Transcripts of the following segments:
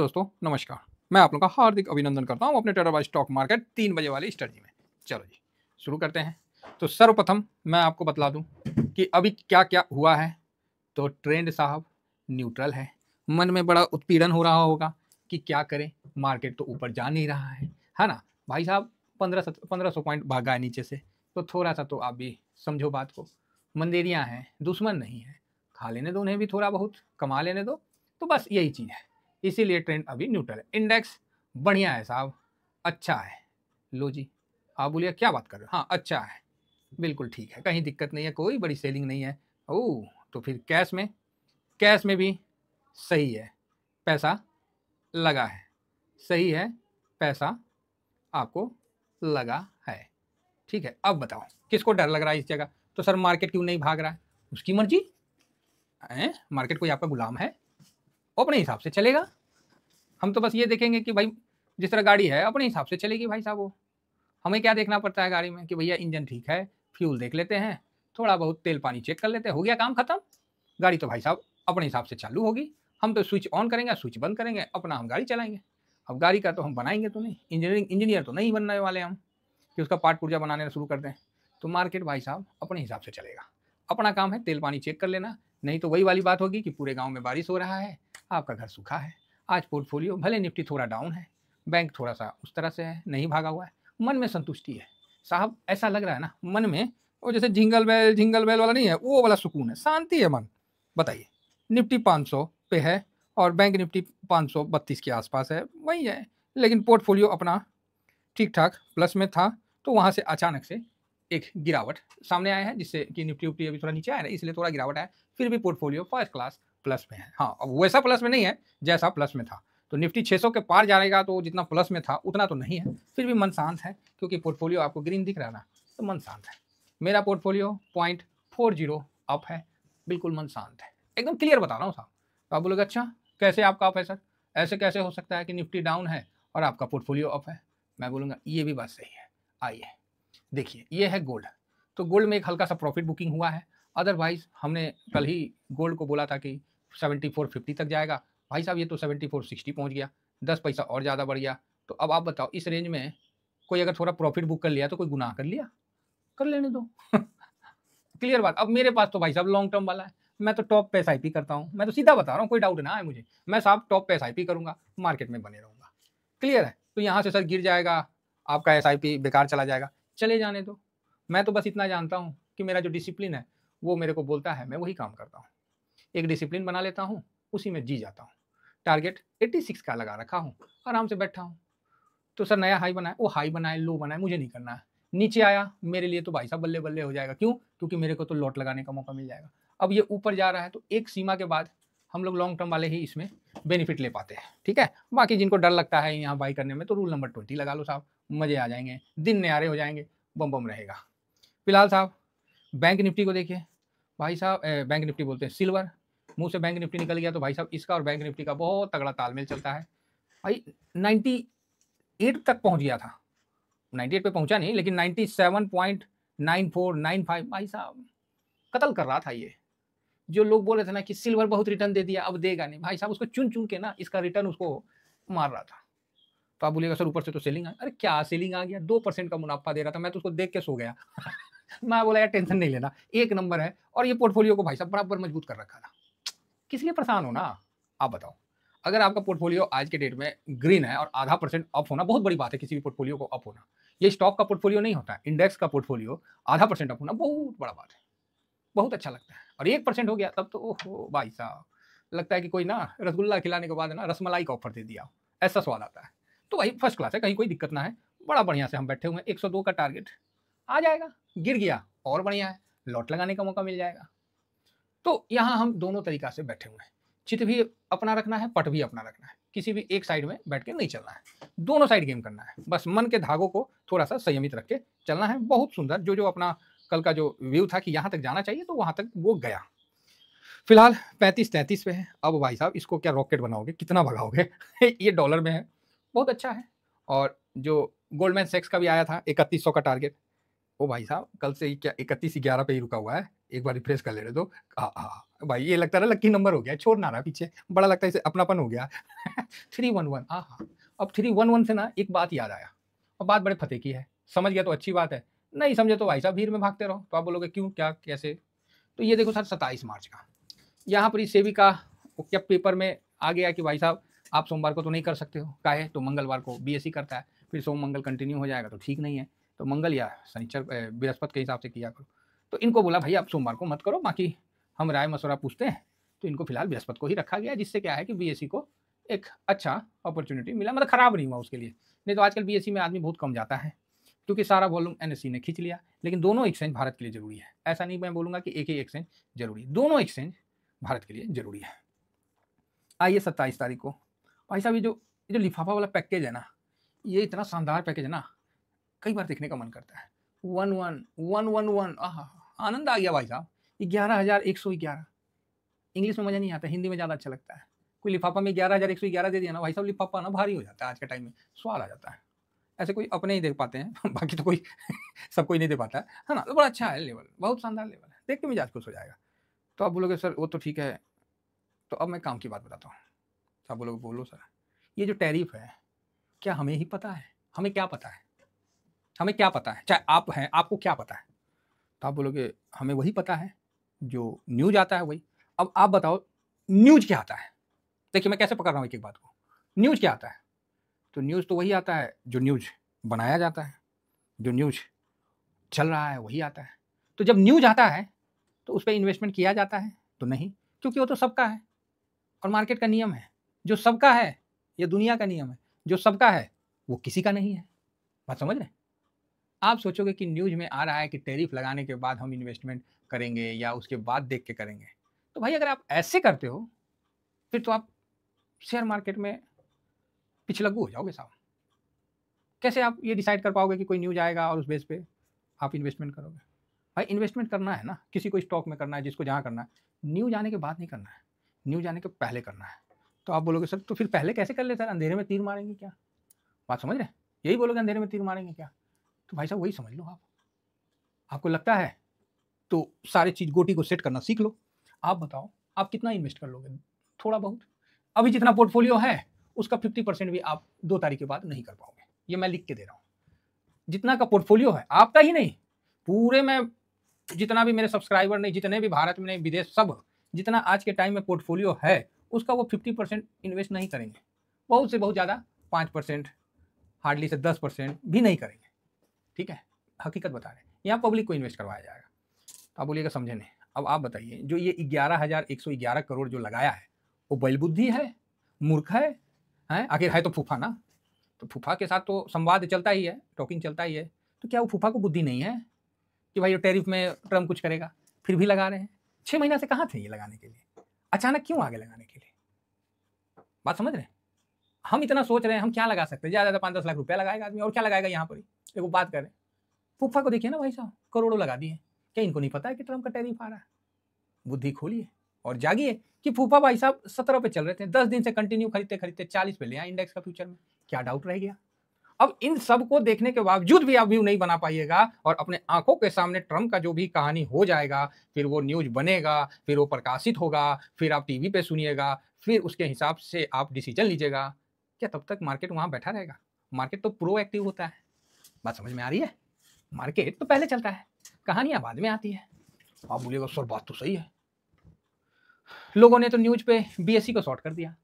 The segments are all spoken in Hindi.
दोस्तों नमस्कार। मैं आप लोगों का हार्दिक अभिनंदन करता हूं अपने ट्रेडर बाय स्टॉक मार्केट 3 बजे वाली स्टडी में। चलो जी शुरू करते हैं। तो सर्वप्रथम मैं आपको बतला दूं कि अभी क्या क्या हुआ है। तो ट्रेंड साहब न्यूट्रल है। मन में बड़ा उत्पीड़न हो रहा होगा कि क्या करें, मार्केट तो ऊपर जा नहीं रहा है ना भाई साहब। 1500 पॉइंट भागा है नीचे से, तो थोड़ा सा तो आप भी समझो बात को। मंदेरियाँ हैं, दुश्मन नहीं है, खा लेने दो उन्हें भी, थोड़ा बहुत कमा लेने दो। तो बस यही चीज़ है, इसीलिए ट्रेंड अभी न्यूट्रल है। इंडेक्स बढ़िया है साहब, अच्छा है। लो जी, आप बोलिए क्या बात कर रहे हो। हाँ अच्छा है, बिल्कुल ठीक है, कहीं दिक्कत नहीं है, कोई बड़ी सेलिंग नहीं है। ओह तो फिर कैश में भी सही है, पैसा लगा है, सही है, पैसा आपको लगा है। ठीक है, अब बताओ किसको डर लग रहा है इस जगह। तो सर मार्केट क्यों नहीं भाग रहा है, उसकी मर्जी है। मार्केट कोई आपका गुलाम है, वो अपने हिसाब से चलेगा। हम तो बस ये देखेंगे कि भाई जिस तरह गाड़ी है अपने हिसाब से चलेगी भाई साहब। वो हमें क्या देखना पड़ता है गाड़ी में कि भैया इंजन ठीक है, फ्यूल देख लेते हैं, थोड़ा बहुत तेल पानी चेक कर लेते हैं, हो गया काम खत्म। गाड़ी तो भाई साहब अपने हिसाब से चालू होगी। हम तो स्विच ऑन करेंगे, स्विच बंद करेंगे, अपना हम गाड़ी चलाएंगे। अब गाड़ी का तो हम बनाएंगे तो नहीं, इंजीनियर तो नहीं बनने वाले हम कि उसका पार्ट पुर्जा बनाने शुरू कर दें। तो मार्केट भाई साहब अपने हिसाब से चलेगा। अपना काम है तेल पानी चेक कर लेना, नहीं तो वही वाली बात होगी कि पूरे गांव में बारिश हो रहा है, आपका घर सूखा है। आज पोर्टफोलियो भले निफ्टी थोड़ा डाउन है, बैंक थोड़ा सा उस तरह से है, नहीं भागा हुआ है, मन में संतुष्टि है साहब। ऐसा लग रहा है ना मन में, वो जैसे जिंगल बेल वाला नहीं है, वो वाला सुकून है, शांति है मन। बताइए, निफ्टी 500 पे है और बैंक निफ्टी 532 के आसपास है, वही है। लेकिन पोर्टफोलियो अपना ठीक ठाक प्लस में था, तो वहाँ से अचानक से एक गिरावट सामने आया है, जिससे कि निफ्टी उफ्टी अभी थोड़ा नीचे आया है, इसलिए थोड़ा गिरावट आया। फिर भी पोर्टफोलियो फर्स्ट क्लास प्लस में है। हाँ, अब वैसा प्लस में नहीं है जैसा प्लस में था। तो निफ्टी 600 के पार जाएगा तो जितना प्लस में था उतना तो नहीं है, फिर भी मन शांत है, क्योंकि पोर्टफोलियो आपको ग्रीन दिख रहा है ना, तो मन शांत है। मेरा पोर्टफोलियो 0.40 अप है, बिल्कुल मन शांत है, एकदम क्लियर बता रहा हूँ साहब। तो आप बोलोगे अच्छा कैसे आपका अप है सर, ऐसे कैसे हो सकता है कि निफ्टी डाउन है और आपका पोर्टफोलियो अप है। मैं बोलूँगा ये भी बात सही है। आइए देखिए, ये है गोल्ड। तो गोल्ड में एक हल्का सा प्रॉफिट बुकिंग हुआ है। अदरवाइज हमने कल ही गोल्ड को बोला था कि 7450 तक जाएगा, भाई साहब ये तो 7460 पहुंच गया, 10 पैसा और ज़्यादा बढ़ गया। तो अब आप बताओ, इस रेंज में कोई अगर थोड़ा प्रॉफिट बुक कर लिया तो कोई गुनाह कर लिया, कर लेने दो क्लियर बात। अब मेरे पास तो भाई साहब लॉन्ग टर्म वाला है, मैं तो टॉप पे एसआईपी करता हूँ, मैं तो सीधा बता रहा हूँ, कोई डाउट ना है मुझे। मैं साहब टॉप पे एसआईपी करूँगा, मार्केट में बने रहूँगा, क्लियर है। तो यहाँ से सर गिर जाएगा, आपका एसआईपी बेकार चला जाएगा, चले जाने दो। मैं तो बस इतना जानता हूँ कि मेरा जो डिसिप्लिन है वो मेरे को बोलता है, मैं वही काम करता हूँ। एक डिसिप्लिन बना लेता हूँ, उसी में जी जाता हूँ। टारगेट 86 का लगा रखा हूँ, आराम से बैठा हूँ। तो सर नया हाई बनाए, वो हाई बनाए लो बनाए मुझे नहीं करना है। नीचे आया मेरे लिए तो भाई साहब बल्ले बल्ले हो जाएगा, क्यों? क्योंकि मेरे को तो लॉट लगाने का मौका मिल जाएगा। अब ये ऊपर जा रहा है तो एक सीमा के बाद हम लोग लॉन्ग टर्म वाले ही इसमें बेनिफिट ले पाते हैं, ठीक है। बाकी जिनको डर लगता है यहाँ बाई करने में, तो रूल नंबर 20 लगा लो साहब, मजे आ जाएंगे, दिन न्यारे हो जाएंगे, बम बम रहेगा। फिलहाल साहब बैंक निफ्टी को देखिए भाई साहब, बैंक निफ्टी बोलते हैं सिल्वर, मुंह से बैंक निफ्टी निकल गया तो भाई साहब इसका और बैंक निफ्टी का बहुत तगड़ा तालमेल चलता है। भाई 98 तक पहुंच गया था, 98 पे पहुंचा नहीं, लेकिन 97.9495 भाई साहब कत्ल कर रहा था ये। जो लोग बोल रहे थे ना कि सिल्वर बहुत रिटर्न दे दिया अब देगा नहीं, भाई साहब उसको चुन चुन के ना इसका रिटर्न उसको मार रहा था। तो आप बोलिएगा सर ऊपर से तो सेलिंग आ, अरे क्या सेलिंग आ गया, 2% का मुनाफा दे रहा था, मैं तो उसको देख के सो गया मैं बोला यार टेंशन नहीं लेना, एक नंबर है। और ये पोर्टफोलियो को भाई साहब बराबर मजबूत कर रखा था, किस लिए परेशान हो ना। आप बताओ, अगर आपका पोर्टफोलियो आज के डेट में ग्रीन है और आधा % अप होना बहुत बड़ी बात है, किसी भी पोर्टफोलियो को अप होना। ये स्टॉक का पोर्टफोलियो नहीं होता, इंडेक्स का पोर्टफोलियो आधा % अप होना बहुत बड़ा बात है, बहुत अच्छा लगता है। और 1% हो गया तब तो ओहो भाई साहब, लगता है कि कोई ना रसगुल्ला खिलाने के बाद ना रसमलाई का ऑफर दे दिया, ऐसा स्वाद आता है। तो भाई फर्स्ट क्लास है, कहीं कोई दिक्कत ना है, बड़ा बढ़िया से हम बैठे हुए हैं। 102 का टारगेट आ जाएगा, गिर गया और बढ़िया है, लॉट लगाने का मौका मिल जाएगा। तो यहाँ हम दोनों तरीका से बैठे हुए हैं, चित भी अपना रखना है, पट भी अपना रखना है, किसी भी एक साइड में बैठ के नहीं चलना है, दोनों साइड गेम करना है। बस मन के धागों को थोड़ा सा संयमित रख के चलना है। बहुत सुंदर जो अपना कल का जो व्यू था कि यहाँ तक जाना चाहिए तो वहाँ तक वो गया। फिलहाल 35-33 पे है। अब भाई साहब इसको क्या रॉकेट बनाओगे, कितना भगाओगे ये डॉलर में है, बहुत अच्छा है। और जो गोल्डमैन सैक्स का भी आया था 3100 का टारगेट, ओ भाई साहब कल से ही क्या 3111 पे ही रुका हुआ है, एक बार रिफ्रेश कर ले रहे तो भाई ये लगता है लक्की नंबर हो गया, छोड़ ना रहा पीछे, बड़ा लगता है इसे अपनापन हो गया 311 अब 311 से ना एक बात याद आया, और बात बड़े फतेह की है, समझ गया तो अच्छी बात है, नहीं समझे तो भाई साहब भीड़ में भागते रहो। तो आप बोलोगे क्यों, क्या, कैसे? तो ये देखो सर 27 मार्च का यहाँ पर सेबी का क्या पेपर में आ गया कि भाई साहब आप सोमवार को तो नहीं कर सकते हो, काहे, तो मंगलवार को बीएसई करता है, फिर सोम मंगल कंटिन्यू हो जाएगा तो ठीक नहीं है, तो मंगल या शनिचर बृहस्पति के हिसाब से किया करो। तो इनको बोला भाई आप सोमवार को मत करो, बाकी हम राय मशवरा पूछते हैं, तो इनको फिलहाल बृहस्पति को ही रखा गया, जिससे क्या है कि बीएसई को एक अच्छा अपॉर्चुनिटी मिला, मतलब खराब नहीं हुआ उसके लिए। नहीं तो आजकल बीएसई में आदमी बहुत कम जाता है, क्योंकि सारा वॉल्यूम एनएससी ने खींच लिया। लेकिन दोनों एक्सचेंज भारत के लिए जरूरी है, ऐसा नहीं मैं बोलूँगा कि एक ही एक्सचेंज जरूरी, दोनों एक्सचेंज भारत के लिए जरूरी है। आइए 27 तारीख को भाई साहब ये जो लिफाफा वाला पैकेज है ना, ये इतना शानदार पैकेज है ना, कई बार देखने का मन करता है। 11111 आनंद आ गया भाई साहब। 11,111 इंग्लिश में मजा नहीं आता, हिंदी में ज़्यादा अच्छा लगता है। कोई लिफाफा में 11,111 दे दिया ना भाई साहब, लिफाफा ना भारी हो जाता है, आज के टाइम में स्वाद आ जाता है। ऐसे कोई अपने ही दे पाते हैं बाकी तो कोई सब कोई नहीं दे पाता है ना। तो बड़ा अच्छा है लेवल, बहुत शानदार लेवल है, देख के मिजाज खुश हो जाएगा। तो आप बोलोगे सर वो तो ठीक है, तो अब मैं काम की बात बताता हूँ। तो आप बोलोगे बोलो सर, ये जो टैरिफ है क्या हमें ही पता है? हमें क्या पता है? हमें क्या पता है? चाहे आप हैं, आपको क्या पता है? तो आप बोलोगे हमें वही पता है जो न्यूज आता है वही। अब आप बताओ न्यूज क्या आता है? देखिए मैं कैसे पकड़ रहा हूँ एक एक बात को। न्यूज क्या आता है? तो न्यूज तो वही आता है जो न्यूज बनाया जाता है, जो न्यूज चल रहा है वही आता है। तो जब न्यूज आता है तो उस पर इन्वेस्टमेंट किया जाता है? तो नहीं, क्योंकि वो तो सबका है और मार्केट का नियम है, जो सबका है, ये दुनिया का नियम है, जो सबका है वो किसी का नहीं है। बात समझ रहे? आप सोचोगे कि न्यूज में आ रहा है कि टैरिफ लगाने के बाद हम इन्वेस्टमेंट करेंगे या उसके बाद देख के करेंगे, तो भाई अगर आप ऐसे करते हो फिर तो आप शेयर मार्केट में पिछलग्गू हो जाओगे साहब। कैसे आप ये डिसाइड कर पाओगे कि कोई न्यूज आएगा और उस बेस पे आप इन्वेस्टमेंट करोगे? भाई इन्वेस्टमेंट करना है ना, किसी को स्टॉक में करना है, जिसको जहाँ करना है, न्यूज आने के बाद नहीं करना है, न्यूज आने के पहले करना है। तो आप बोलोगे सर तो फिर पहले कैसे कर ले सर, अंधेरे में तीर मारेंगे क्या? बात समझ रहे? यही बोलोगे अंधेरे में तीर मारेंगे क्या? तो भाई साहब वही समझ लो आप। आपको लगता है तो सारी चीज गोटी को सेट करना सीख लो। आप बताओ आप कितना इन्वेस्ट कर लोगे? थोड़ा बहुत। अभी जितना पोर्टफोलियो है उसका 50% भी आप 2 तारीख के बाद नहीं कर पाओगे, ये मैं लिख के दे रहा हूँ। जितना का पोर्टफोलियो है आपका ही नहीं, पूरे में जितना भी मेरे सब्सक्राइबर नहीं, जितने भी भारत में नहीं विदेश सब, जितना आज के टाइम में पोर्टफोलियो है उसका वो 50% इन्वेस्ट नहीं करेंगे, बहुत से बहुत ज़्यादा 5%, हार्डली से 10% भी नहीं करेंगे। ठीक है, हकीकत बता रहे हैं, यहाँ पब्लिक को इन्वेस्ट करवाया जाएगा। तो आप बोलिएगा समझे नहीं। अब आप बताइए जो ये 11,111 करोड़ जो लगाया है वो बलबुद्धि है, मूर्ख है? आखिर है तो फूफा ना, तो फूफा के साथ तो संवाद चलता ही है, टॉकिंग चलता ही है। तो क्या वो फूफा को बुद्धि नहीं है कि भाई टैरिफ में ट्रम्प कुछ करेगा? फिर भी लगा रहे हैं। 6 महीना से कहाँ थे ये लगाने के लिए, अचानक क्यों आगे लगाने के लिए? बात समझ रहे हैं? हम इतना सोच रहे हैं हम क्या लगा सकते हैं, ज़्यादा 5-10 लाख रुपया लगाएगा आदमी, और क्या लगाएगा यहाँ पर ही। देखो बात करें, फूफा को देखिए ना भाई साहब, करोड़ों लगा दिए। क्या इनको नहीं पता है कि ट्रम्प का टैरिफ आ रहा है? बुद्धि खोलिए और जागिए कि फूफा भाई साहब 17 पे चल रहे थे, 10 दिन से कंटिन्यू खरीदते खरीदते 40 पे ले आए इंडेक्स का फ्यूचर में। क्या डाउट रह गया? अब इन सब को देखने के बावजूद भी आप व्यू नहीं बना पाइएगा और अपने आंखों के सामने ट्रम्प का जो भी कहानी हो जाएगा, फिर वो न्यूज बनेगा, फिर वो प्रकाशित होगा, फिर आप टीवी पे सुनिएगा, फिर उसके हिसाब से आप डिसीजन लीजिएगा। क्या तब तक मार्केट वहां बैठा रहेगा? मार्केट तो प्रोएक्टिव होता है। बात समझ में आ रही है? मार्केट तो पहले चलता है, कहानियां बाद में आती है। आप बोलिएगा सर बात तो सही है, लोगों ने तो न्यूज पे बीएसई को शॉर्ट कर दिया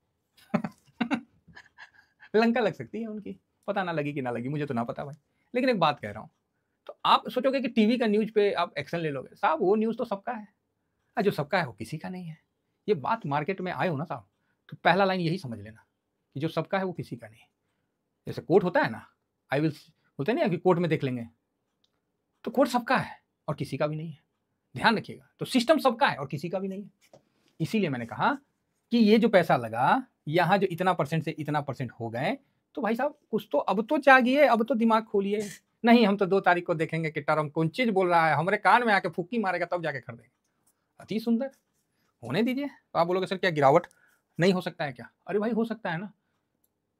लंका लग सकती है उनकी, पता ना लगी कि ना लगी, मुझे तो ना पता भाई। लेकिन एक बात कह रहा हूँ, तो आप सोचोगे कि टीवी का न्यूज पे आप एक्शन ले लोगे। साहब वो न्यूज तो सबका है, जो सबका है वो किसी का नहीं है। ये बात मार्केट में आए हो ना साहब, तो पहला लाइन यही समझ लेना कि जो सबका है वो किसी का नहीं है। जैसे कोर्ट होता है ना, आई विल बोलते नहीं कि कोर्ट में देख लेंगे, तो कोर्ट सबका है और किसी का भी नहीं है, ध्यान रखिएगा। तो सिस्टम सबका है और किसी का भी नहीं है। इसीलिए मैंने कहा कि ये जो पैसा लगा, यहाँ जो इतना परसेंट से इतना परसेंट हो गए, तो भाई साहब कुछ तो अब तो जागिए, अब तो दिमाग खोलिए। नहीं हम तो 2 तारीख को देखेंगे कि टर्म कौन चीज बोल रहा है, हमारे कान में आके फुक्की मारेगा तब जाके खरीदेंगे। अति सुंदर, होने दीजिए। तो आप बोलोगे सर क्या गिरावट नहीं हो सकता है क्या? अरे भाई हो सकता है ना,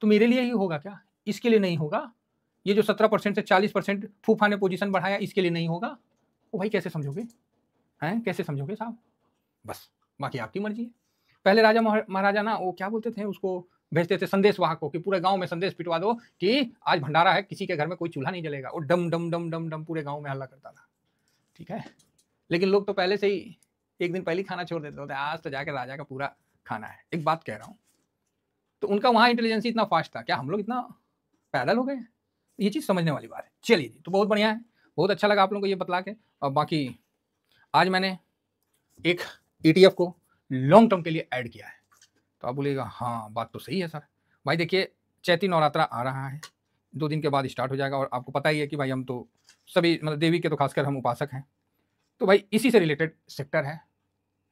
तो मेरे लिए ही होगा क्या? इसके लिए नहीं होगा? ये जो 17% से 40% फूफा ने पोजीशन बढ़ाया इसके लिए नहीं होगा? वो भाई कैसे समझोगे? हैं, कैसे समझोगे साहब? बस बाकी आपकी मर्जी है। पहले राजा महाराजा ना वो क्या बोलते थे, उसको भेजते थे संदेशवाहक को कि पूरे गांव में संदेश पिटवा दो कि आज भंडारा है, किसी के घर में कोई चूल्हा नहीं जलेगा। वो डम डम डम डम डम पूरे गांव में हल्ला करता था, ठीक है। लेकिन लोग तो पहले से ही एक दिन पहले खाना छोड़ देते होते, आज तो जाकर राजा का पूरा खाना है। एक बात कह रहा हूँ, तो उनका वहां इंटेलिजेंस इतना फास्ट था, क्या हम लोग इतना पैदल हो गए? ये चीज समझने वाली बात है। चलिए जी, तो बहुत बढ़िया है, बहुत अच्छा लगा आप लोगों को ये बतला के। और बाकी आज मैंने एक ETF को लॉन्ग टर्म के लिए ऐड किया है। तो आप बोलिएगा हाँ बात तो सही है सर। भाई देखिए, चैती नवरात्रा आ रहा है, 2 दिन के बाद स्टार्ट हो जाएगा। और आपको पता ही है कि भाई हम तो सभी मतलब देवी के तो खासकर हम उपासक हैं, तो भाई इसी से रिलेटेड सेक्टर है,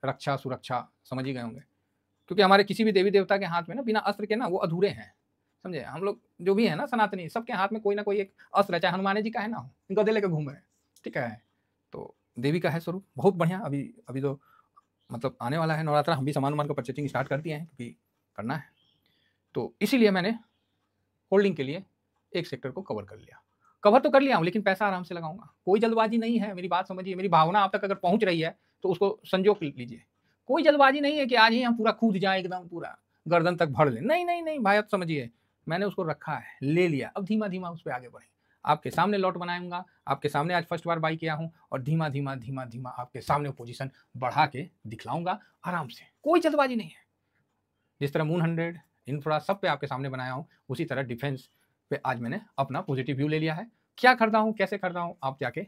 रक्षा सुरक्षा, समझ ही गए होंगे। क्योंकि हमारे किसी भी देवी देवता के हाथ में ना बिना अस्त्र के ना वो अधूरे हैं, समझे। हम लोग जो भी है ना सनातनी, सबके हाथ में कोई ना कोई एक अस्त्र है, चाहे हनुमान जी का है ना, गदे लेकर घूम रहे हैं, ठीक है। तो देवी का है स्वरूप, बहुत बढ़िया। अभी अभी तो मतलब आने वाला है नवरात्रा, हम भी सामान वामान का परचेजिंग स्टार्ट कर दिए हैं क्योंकि करना है। तो इसीलिए मैंने होल्डिंग के लिए एक सेक्टर को कवर कर लिया। कवर तो कर लिया हूँ, लेकिन पैसा आराम से लगाऊंगा, कोई जल्दबाजी नहीं है। मेरी बात समझिए, मेरी भावना आप तक अगर पहुंच रही है तो उसको संजो लीजिए। कोई जल्दबाजी नहीं है कि आज ही हम पूरा कूद जाए, एकदम पूरा गर्दन तक भर लें। नहीं नहीं नहीं भाई, आप समझिए, मैंने उसको रखा है, ले लिया, अब धीमा धीमा उस पर आगे बढ़े। आपके सामने लॉट बनाऊंगा, आपके सामने आज फर्स्ट बार बाई किया हूँ, और धीमा धीमा धीमा धीमा आपके सामने पोजीशन बढ़ा के दिखलाऊंगा आराम से। कोई जल्दबाजी नहीं है। जिस तरह मून 100 इंफ्रा सब पे आपके सामने बनाया हूँ, उसी तरह डिफेंस पे आज मैंने अपना पॉजिटिव व्यू ले लिया है। क्या खरीदा हूँ, कैसे खरीदा हूँ, आप जाके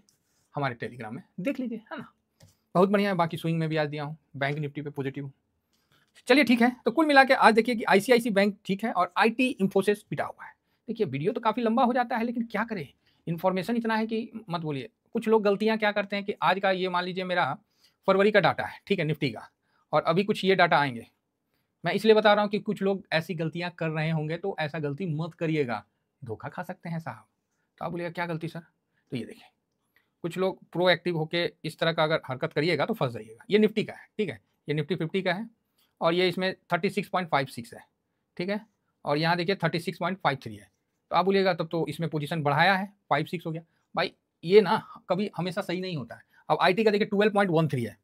हमारे टेलीग्राम में देख लीजिए, है ना। बहुत बढ़िया है। बाकी स्विंग में भी आज दिया हूँ, बैंक निफ्टी पे पॉजिटिव हूँ। चलिए ठीक है, तो कुल मिला के आज देखिए कि ICICI बैंक ठीक है और IT इंफोसिस पिटा हुआ है। देखिए वीडियो तो काफ़ी लंबा हो जाता है, लेकिन क्या करें, इन्फॉर्मेशन इतना है कि मत बोलिए। कुछ लोग गलतियाँ क्या करते हैं कि आज का ये मान लीजिए मेरा फरवरी का डाटा है, ठीक है, निफ्टी का, और अभी कुछ ये डाटा आएंगे। मैं इसलिए बता रहा हूँ कि कुछ लोग ऐसी गलतियाँ कर रहे होंगे, तो ऐसा गलती मत करिएगा, धोखा खा सकते हैं साहब। तो आप बोलिएगा क्या गलती सर? तो ये देखिए, कुछ लोग प्रोएक्टिव होके इस तरह का अगर हरकत करिएगा तो फंस जाइएगा। ये निफ्टी का है, ठीक है, ये निफ्टी 50 का है, और ये इसमें 36.56 है, ठीक है, और यहाँ देखिए 36.53 है। तो आप बोलिएगा तब तो इसमें पोजीशन बढ़ाया है, 56 हो गया। भाई ये ना कभी हमेशा सही नहीं होता है। अब IT का देखिए 12.13 है,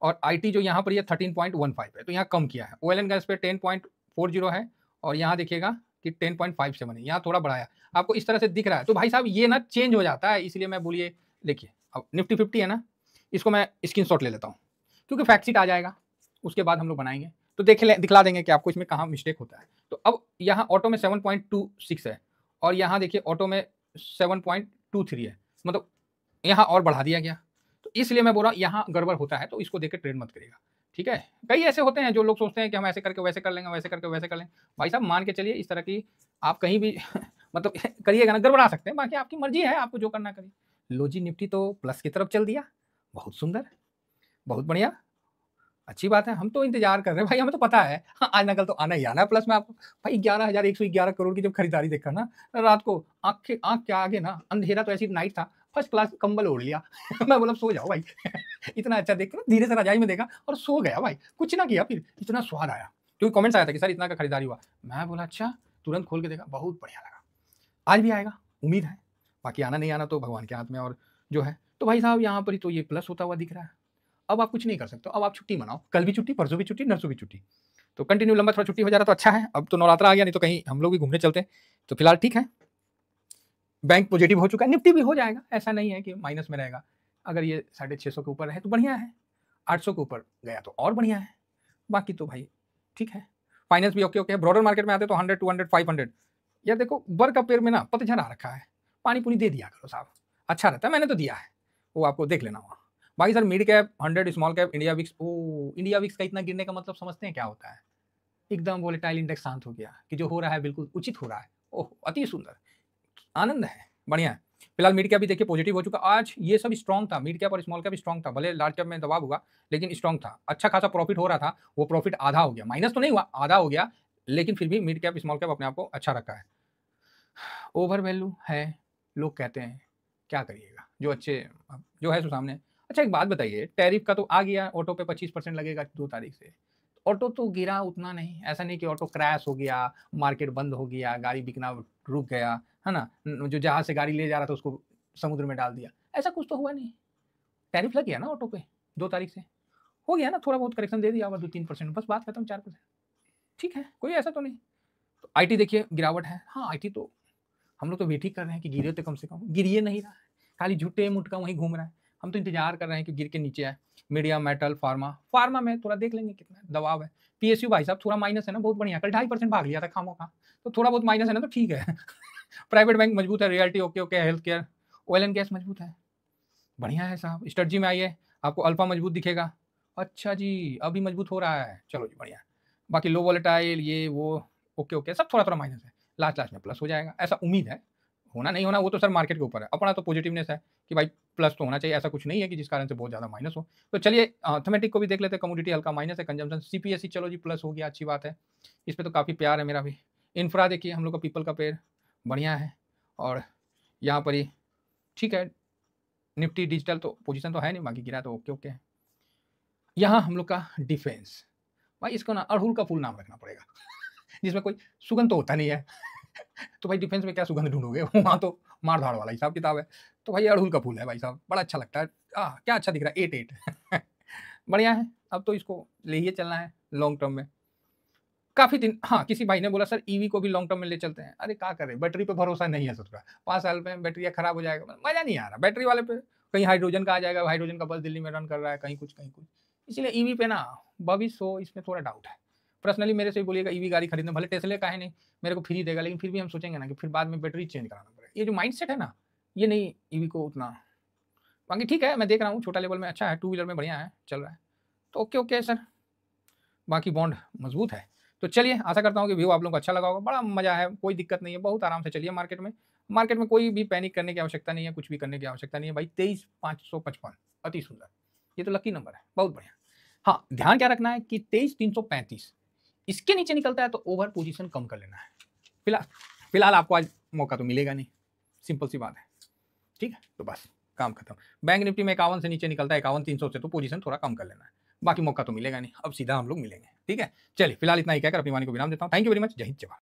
और IT जो यहाँ पर ये 13.15 है, तो यहाँ कम किया है। ऑयल एंड गैस पे 10.40 है, और यहाँ देखिएगा कि 10.57 है, यहाँ थोड़ा बढ़ाया। आपको इस तरह से दिख रहा है, तो भाई साहब ये ना चेंज हो जाता है, इसलिए मैं बोलिए देखिए, अब निफ्टी 50 है ना, इसको मैं स्क्रीनशॉट ले लेता हूँ, क्योंकि फैक्ट शीट आ जाएगा, उसके बाद हम लोग बनाएंगे तो दिखला देंगे कि आपको इसमें कहाँ मिस्टेक होता है। तो अब यहाँ ऑटो में 7.26 है, और यहाँ देखिए ऑटो में 7.23 है, मतलब यहाँ और बढ़ा दिया गया। तो इसलिए मैं बोल रहा हूँ यहाँ गड़बड़ होता है, तो इसको देख के ट्रेड मत करिएगा, ठीक है। कई ऐसे होते हैं जो लोग सोचते हैं कि हम ऐसे करके वैसे कर लेंगे, वैसे करके वैसे कर लेंगे। भाई साहब मान के चलिए, इस तरह की आप कहीं भी मतलब करिएगा ना, गड़बड़ा सकते हैं। बाकी आपकी मर्जी है, आपको जो करना करिए। लो जी, निफ्टी तो प्लस की तरफ चल दिया, बहुत सुंदर, बहुत बढ़िया, अच्छी बात है। हम तो इंतजार कर रहे हैं भाई, हमें तो पता है आज ना कल तो आना ही आना है प्लस में आपको। भाई 11,111 करोड़ की जब खरीदारी देखा ना रात को, आंख के आगे ना अंधेरा, तो ऐसी नाइट था, फर्स्ट क्लास कंबल ओढ़ लिया मैं बोला सो जाओ भाई इतना अच्छा देख कर धीरे से रजाई में देखा और सो गया भाई, कुछ ना किया। फिर इतना स्वाद आया, क्योंकि कमेंट्स आया था कि सर इतना का खरीदारी हुआ। मैं बोला अच्छा, तुरंत खोल के देखा, बहुत बढ़िया लगा। आज भी आएगा, उम्मीद है। बाकी आना नहीं आना तो भगवान के हाथ में, और जो है तो भाई साहब यहाँ पर ही तो ये प्लस होता हुआ दिख रहा है। अब आप कुछ नहीं कर सकते, अब आप छुट्टी मनाओ, कल भी छुट्टी, परसों भी छुट्टी, नरसों भी छुट्टी। तो कंटिन्यू लंबा थोड़ा छुट्टी हो जा रहा तो अच्छा है। अब तो नवरात्रा आ गया, नहीं तो कहीं हम लोग भी घूमने चलते हैं। तो फिलहाल ठीक है, बैंक पॉजिटिव हो चुका है, निफ्टी भी हो जाएगा, ऐसा नहीं है कि माइनस में रहेगा। अगर ये 650 के ऊपर है तो बढ़िया है, 800 के ऊपर गया तो और बढ़िया है। बाकी तो भाई ठीक है, फाइनेंस भी ओके ओके है। ब्रॉडर मार्केट में आते तो 100, 200, 500। यार देखो बर का पेड़ में ना पतझड़ आ रखा है, पानी पुनी दे दिया करो साहब, अच्छा रहता है। मैंने तो दिया है, वो आपको देख लेना वहाँ। बाकी sir mid cap 100, small cap, India VIX, oh India VIX का इतना गिरने का मतलब समझते हैं क्या होता है? एकदम वोलेटाइल इंडेक्स शांत हो गया, कि जो हो रहा है बिल्कुल उचित हो रहा है। ओह अति सुंदर, आनंद है, बढ़िया है। फिलहाल मिड कैप भी देखिए पॉजिटिव हो चुका। आज ये सब स्ट्रॉन्ग था, मिड कैप और स्मॉल कैप स्ट्रॉन्ग था, भले लार्ज कैप में दबाव होगा लेकिन स्ट्रॉन्ग था, अच्छा खासा प्रॉफिट हो रहा था। वो प्रॉफिट आधा हो गया, माइनस तो नहीं हुआ, आधा हो गया, लेकिन फिर भी मिड कैप स्मॉल कैप अपने आप को अच्छा रखा है। ओवर वैल्यू है लोग कहते हैं, क्या करिएगा, जो अच्छे जो है सो सामने। अच्छा एक बात बताइए, टैरिफ का तो आ गया, ऑटो पे 25% लगेगा 2 तारीख से। ऑटो तो गिरा उतना नहीं, ऐसा नहीं कि ऑटो क्रैश हो गया, मार्केट बंद हो गया, गाड़ी बिकना रुक गया, है ना, जो जहाज से गाड़ी ले जा रहा था उसको समुद्र में डाल दिया, ऐसा कुछ तो हुआ नहीं। टैरिफ लग गया ना ऑटो पे, 2 तारीख से हो गया ना, थोड़ा बहुत करेक्शन दे दिया होगा 2-3%, बस बात खत्म, 4%। ठीक है, कोई ऐसा तो नहीं। तो आईटी देखिए गिरावट है। हाँ, आईटी तो हम लोग तो वेट ही कर रहे हैं कि गिरे तो कम से कम, गिर ही नहीं रहा है, खाली झूठे मुटका वहीं घूम रहा है। हम तो इंतजार कर रहे हैं कि गिर के नीचे आए। मीडिया, मेटल, फार्मा में थोड़ा देख लेंगे कितना दबाव है। पीएसयू भाई साहब थोड़ा माइनस है ना, बहुत बढ़िया, कल 2.5% भाग लिया था खामोखा, तो थोड़ा बहुत माइनस है ना, तो ठीक है। प्राइवेट बैंक मजबूत है, realty okay okay, health care, oil and gas मजबूत है, बढ़िया है साहब। स्ट्रेटजी में आइए, आपको अल्फा मजबूत दिखेगा। अच्छा जी, अभी मजबूत हो रहा है, चलो जी बढ़िया। बाकी लो वोलेटाइल ये वो ओके ओके, सब थोड़ा थोड़ा माइनस है, लास्ट में प्लस हो जाएगा, ऐसा उम्मीद है। होना नहीं होना वो तो सर मार्केट के ऊपर है, अपना तो पॉजिटिवनेस है कि भाई प्लस तो होना चाहिए, ऐसा कुछ नहीं है कि जिस कारण से बहुत ज़्यादा माइनस हो। तो चलिए थमेटिक को भी देख लेते हैं, कमोडिटी हल्का माइनस है, कंजम्पशन सीपीएससी चलो जी प्लस हो गया, अच्छी बात है, इस पर तो काफ़ी प्यार है मेरा भी। इंफ्रा देखिए हम लोग का पीपल का पेड़ बढ़िया है, और यहाँ पर ही ठीक है। निफ्टी डिजिटल तो पोजीशन तो है नहीं, बाकी गिरा तो ओके ओके है। यहाँ हम लोग का डिफेंस, भाई इसको ना अड़हुल का फूल नाम रखना पड़ेगा, जिसमें कोई सुगंध तो होता नहीं है। तो भाई डिफेंस में क्या सुगंध ढूंढोगे, वहाँ तो मार धाड़ वाला हिसाब किताब है। तो भाई अड़हुल का फूल है भाई साहब, बड़ा अच्छा लगता है। क्या अच्छा दिख रहा है, 8 बढ़िया है। अब तो इसको ले ही चलना है लॉन्ग टर्म में, काफी दिन। हाँ, किसी भाई ने बोला सर ईवी को भी लॉन्ग टर्म में ले चलते हैं, अरे क्या करें, बैटरी पे भरोसा नहीं है सबका, 5 साल में बैटरी खराब हो जाएगा, मजा नहीं आ रहा बैटरी वाले पे। कहीं हाइड्रोजन का आ जाएगा, हाइड्रोजन का बस दिल्ली में रन कर रहा है, कहीं कुछ कहीं कुछ, इसलिए ईवी पे ना भविष्य हो, इसमें थोड़ा डाउट है। पर्सनली मेरे से बोलिएगा ईवी गाड़ी खरीदना, भले टेस्ला का है नहीं, मेरे को फ्री देगा, लेकिन फिर भी हम सोचेंगे ना कि फिर बाद में बैटरी चेंज कराना पड़ेगा, ये जो माइंडसेट है ना, ये नहीं ईवी को उतना। बाकी ठीक है, मैं देख रहा हूँ छोटा लेवल में अच्छा है, 2 व्हीलर में बढ़िया है, चल रहा है, तो ओके ओके सर। बाकी बॉन्ड मजबूत है। तो चलिए, आशा करता हूँ कि व्यू आप लोगों को अच्छा लगा होगा, बड़ा मजा है, कोई दिक्कत नहीं है, बहुत आराम से चलिए मार्केट में। मार्केट में कोई भी पैनिक करने की आवश्यकता नहीं है, कुछ भी करने की आवश्यकता नहीं है भाई। 23,555 अति सुंदर, ये तो लकी नंबर है, बहुत बढ़िया। हाँ, ध्यान क्या रखना है कि 23,335 इसके नीचे निकलता है तो ओवर पोजीशन कम कर लेना है। फिलहाल आपको आज मौका तो मिलेगा नहीं, सिंपल सी बात है, ठीक है, तो बस काम खत्म। बैंक निफ्टी में 51 से नीचे निकलता है, 51,300 से, तो पोजीशन थोड़ा कम कर लेना है, बाकी मौका तो मिलेगा नहीं, अब सीधा हम लोग मिलेंगे, ठीक है। चलिए फिलहाल इतना ही कहकर अपनी वाणी को विराम देता हूँ। थैंक यू वेरी मच, जय हिंद जय भारत।